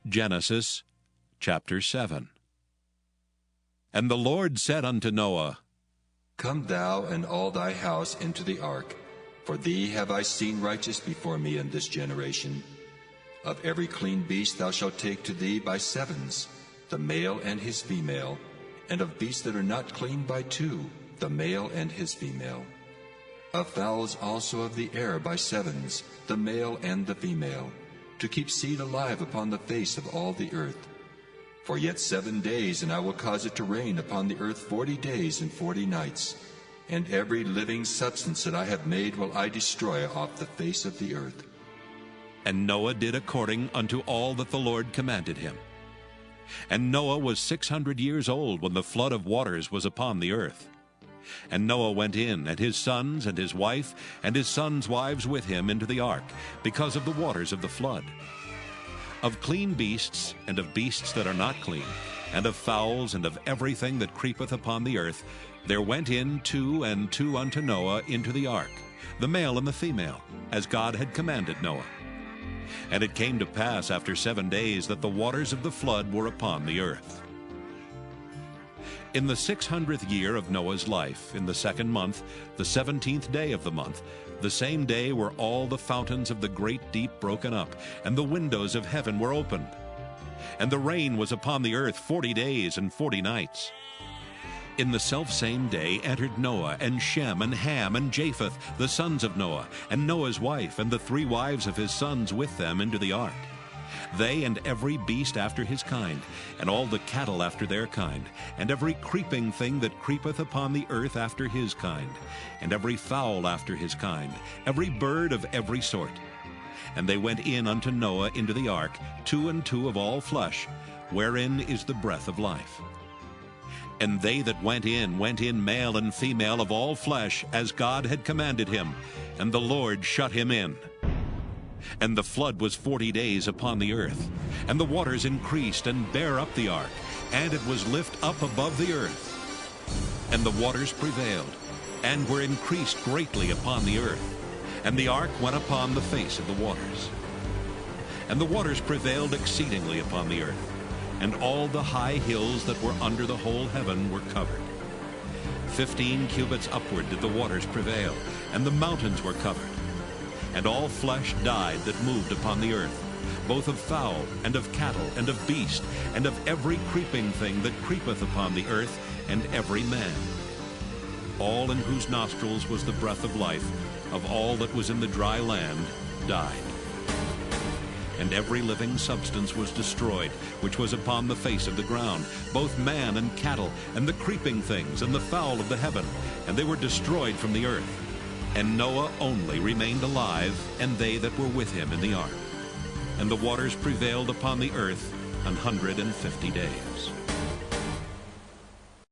Genesis chapter 7. And the Lord said unto Noah, Come thou and all thy house into the ark, for thee have I seen righteous before me in this generation. Of every clean beast thou shalt take to thee by sevens, the male and his female, and of beasts that are not clean by two, the male and his female. Of fowls also of the air by sevens, the male and the female, to keep seed alive upon the face of all the earth. For yet 7 days, and I will cause it to rain upon the earth 40 days and 40 nights, and every living substance that I have made will I destroy off the face of the earth. And Noah did according unto all that the Lord commanded him. And Noah was 600 years old when the flood of waters was upon the earth. And Noah went in, and his sons, and his wife, and his sons' wives with him into the ark, because of the waters of the flood. Of clean beasts, and of beasts that are not clean, and of fowls, and of everything that creepeth upon the earth, there went in 2 and 2 unto Noah into the ark, the male and the female, as God had commanded Noah. And it came to pass after 7 days that the waters of the flood were upon the earth. In the 600th year of Noah's life, in the 2nd month, the 17th day of the month, the same day were all the fountains of the great deep broken up, and the windows of heaven were opened. And the rain was upon the earth 40 days and 40 nights. In the selfsame day entered Noah, and Shem, and Ham, and Japheth, the sons of Noah, and Noah's wife, and the 3 wives of his sons with them into the ark. They and every beast after his kind, and all the cattle after their kind, and every creeping thing that creepeth upon the earth after his kind, and every fowl after his kind, every bird of every sort. And they went in unto Noah into the ark, 2 and 2 of all flesh, wherein is the breath of life. And they that went in male and female of all flesh, as God had commanded him, and the Lord shut him in. And the flood was 40 days upon the earth, and the waters increased and bare up the ark, and it was lift up above the earth. And the waters prevailed, and were increased greatly upon the earth, and the ark went upon the face of the waters. And the waters prevailed exceedingly upon the earth, and all the high hills that were under the whole heaven were covered. 15 cubits upward did the waters prevail, and the mountains were covered. And all flesh died that moved upon the earth, both of fowl, and of cattle, and of beast, and of every creeping thing that creepeth upon the earth, and every man. All in whose nostrils was the breath of life, of all that was in the dry land, died. And every living substance was destroyed, which was upon the face of the ground, both man and cattle, and the creeping things, and the fowl of the heaven, and they were destroyed from the earth. And Noah only remained alive, and they that were with him in the ark. And the waters prevailed upon the earth 150 days.